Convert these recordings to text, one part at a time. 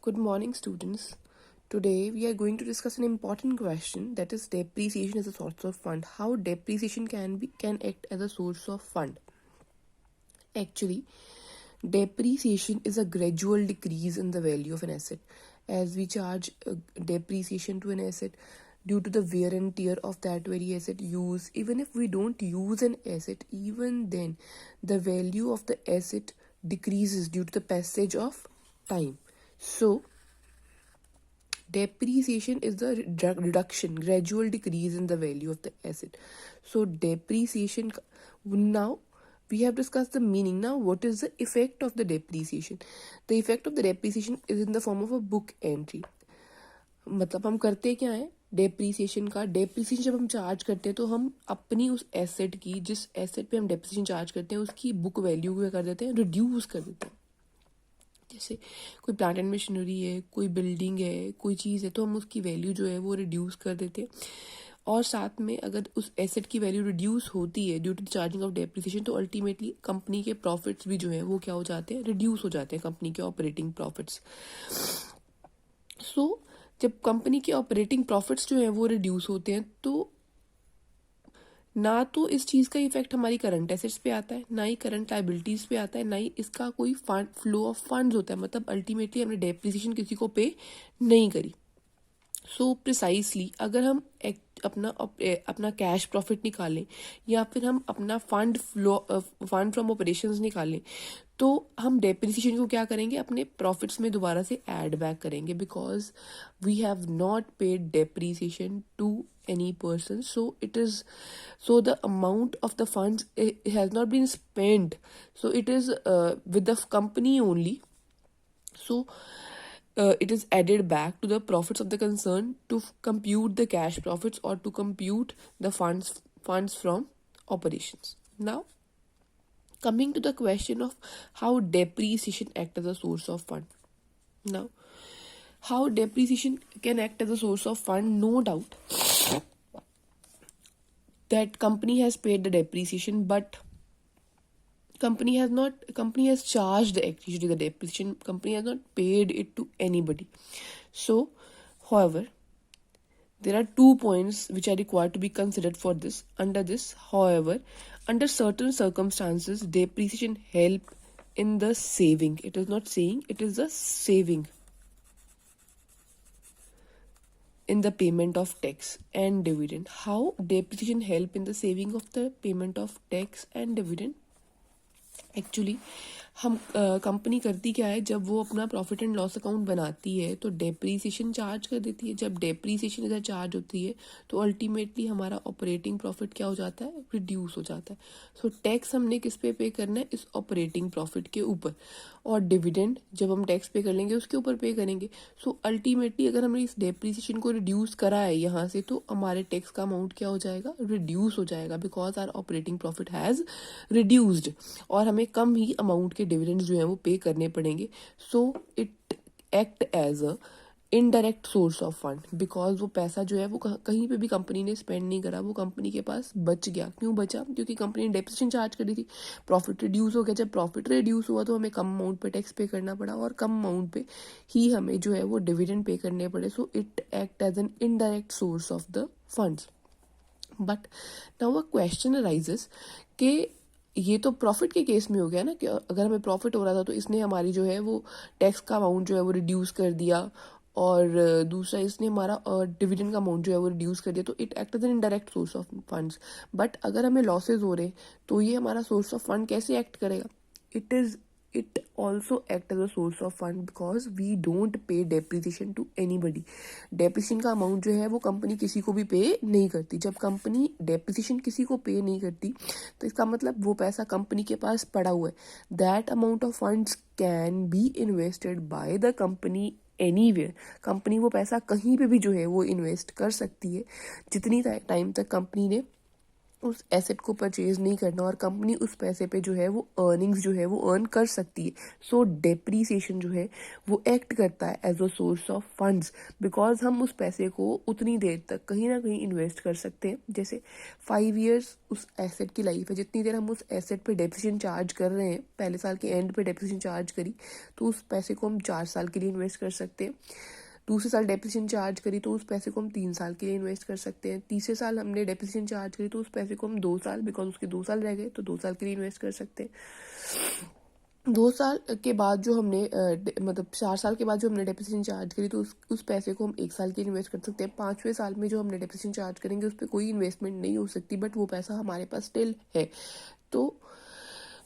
Good morning, students. Today we are going to discuss an important question, that is depreciation as a source of fund. How depreciation can act as a source of fund. Actually, depreciation is a gradual decrease in the value of an asset. As we charge depreciation to an asset due to the wear and tear of that very asset use, even if we don't use an asset, even then the value of the asset decreases due to the passage of time. So depreciation is the reduction, gradual decrease in the value of the asset. So depreciation, now we have discussed the meaning. Now what is the effect of the depreciation? The effect of the depreciation is in the form of a book entry. मतलब हम करते क्या है, depreciation जब हम charge करते हैं तो हम अपनी उस एसेट की, जिस एसेट पे हम डेप्रीसिएशन चार्ज करते हैं, उसकी बुक वैल्यू को कर देते हैं, रिड्यूस कर देते हैं. जैसे कोई प्लांट एंड मशीनरी है, कोई बिल्डिंग है, कोई चीज़ है, तो हम उसकी वैल्यू जो है वो रिड्यूस कर देते हैं. और साथ में अगर उस एसेट की वैल्यू रिड्यूस होती है due to the charging of depreciation, तो अल्टीमेटली कंपनी के प्रॉफिट्स भी जो है वो क्या हो जाते हैं, रिड्यूस हो जाते हैं, कंपनी के ऑपरेटिंग प्रॉफिट्स. सो जब कंपनी के ऑपरेटिंग प्रॉफिट्स जो हैं वो रिड्यूस होते हैं, तो ना तो इस चीज़ का इफेक्ट हमारी करंट एसेट्स पे आता है, ना ही करंट लाइबिलिटीज़ पे आता है, ना ही इसका कोई फंड फ्लो ऑफ फंड्स होता है. मतलब अल्टीमेटली हमने डेप्रिसिएशन किसी को पे नहीं करी. सो प्रिसाइसली अगर हम अपना कैश प्रॉफिट निकालें या फिर हम अपना फंड फ्रॉम ऑपरेशंस निकालें, तो हम डेप्रिसिएशन को क्या करेंगे, अपने प्रॉफिट्स में दोबारा से ऐड बैक करेंगे, because we have not paid depreciation to any person, so the amount of the funds has not been spent, so it is with the company only. So it is added back to the profits of the concern to compute the cash profits or to compute the funds from operations. Now coming to the question of how depreciation act as a source of fund. Now how depreciation can act as a source of fund, no doubt that company has paid the depreciation, but company has charged actually the depreciation. Company has not paid it to anybody. So however, there are 2 points which are required to be considered for this. However, under certain circumstances, depreciation help in the saving. It is not saying, it is the saving in the payment of tax and dividend. How depreciation help in the saving of the payment of tax and dividend? Actually हम company करती क्या है, जब वो अपना profit and loss account बनाती है तो डेप्रीसिएशन चार्ज कर देती है. जब डेप्रीसिएशन इधर चार्ज होती है तो अल्टीमेटली हमारा ऑपरेटिंग प्रॉफिट क्या हो जाता है, रिड्यूस हो जाता है. सो टैक्स हमने किस पे करना है, इस ऑपरेटिंग प्रॉफिट के ऊपर, और डिविडेंड जब हम टैक्स पे कर लेंगे उसके ऊपर पे करेंगे. सो अल्टीमेटली अगर हमने इस डेप्रीसिएशन को रिड्यूस करा है यहाँ से, तो हमारे टैक्स का अमाउंट क्या हो जाएगा, रिड्यूस हो जाएगा, because our operating profit has reduced, और हमें कम ही अमाउंट के डिविडेंड्स जो हैं वो पे करने पड़ेंगे. So it act as a indirect source of fund, because वो पैसा जो है वो कहीं पे भी कंपनी ने स्पेंड नहीं करा, वो कंपनी के पास बच गया. क्यों बचा, क्योंकि कंपनी ने डेप्रिसिएशन चार्ज करी थी, प्रॉफिट रिड्यूस हो गया. जब प्रॉफिट रिड्यूस हुआ तो हमें कम अमाउंट पे टैक्स पे करना पड़ा, और कम अमाउंट पे ही हमें जो है वो डिविडेंड पे करने पड़े. So it act as an indirect source of the funds. But now a question arises कि ये तो प्रॉफिट के केस में हो गया ना, कि अगर हमें प्रॉफिट हो रहा था तो इसने हमारी जो है वो टैक्स का अमाउंट जो है वो रिड्यूस कर दिया, और दूसरा इसने हमारा डिविडेंड का अमाउंट जो है वो रिड्यूस कर दिया, तो it act as an indirect source of funds. But अगर हमें लॉसेज हो रहे तो ये हमारा सोर्स ऑफ फंड कैसे एक्ट करेगा, it also act as a source of fund because we don't pay depreciation to anybody. Depreciation का अमाउंट जो है वो कंपनी किसी को भी पे नहीं करती. जब कंपनी डेप्रिसिएशन किसी को पे नहीं करती तो इसका मतलब वो पैसा कंपनी के पास पड़ा हुआ है. That amount of funds can be invested by the company anywhere. Company वो पैसा कहीं पे भी जो है वो इन्वेस्ट कर सकती है, जितनी टाइम तक कंपनी ने उस एसेट को परचेज नहीं करना और कंपनी उस पैसे पे जो है वो अर्निंग्स जो है वो अर्न कर सकती है. सो डेप्रीसिएशन जो है वो एक्ट करता है as a source of funds, because हम उस पैसे को उतनी देर तक कहीं ना कहीं इन्वेस्ट कर सकते हैं. जैसे 5 years उस एसेट की लाइफ है, जितनी देर हम उस एसेट पे डेप्रिसिएशन चार्ज कर रहे हैं, पहले साल के एंड पे डेप्रिसिएशन चार्ज करी तो उस पैसे को हम 4 साल के लिए इन्वेस्ट कर सकते हैं. दूसरे साल डेप्रिसिएशन चार्ज करी तो उस पैसे को हम 3 साल के लिए इन्वेस्ट कर सकते हैं. तीसरे साल हमने डेप्रिसिएशन चार्ज करी तो उस पैसे को हम 2 साल, बिकॉज उसके 2 साल रह गए तो 2 साल के लिए इन्वेस्ट कर सकते हैं. 2 साल के बाद जो हमने मतलब 4 साल के बाद जो हमने डेप्रिसिएशन चार्ज करी तो उस पैसे को हम 1 साल के लिए इन्वेस्ट कर सकते हैं. 5वें साल में जो हमने डेप्रिसिएशन चार्ज करेंगे उस पर कोई इन्वेस्टमेंट नहीं हो सकती, बट वो पैसा हमारे पास स्टिल है. तो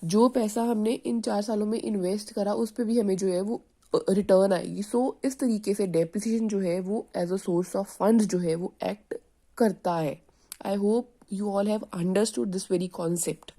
जो पैसा हमने इन 4 सालों में इन्वेस्ट करा उस पर भी हमें जो है वो रिटर्न आएगी. सो इस तरीके से डेप्रिसिएशन जो है वो as a source of funds जो है वो एक्ट करता है. I hope you all have understood this very concept.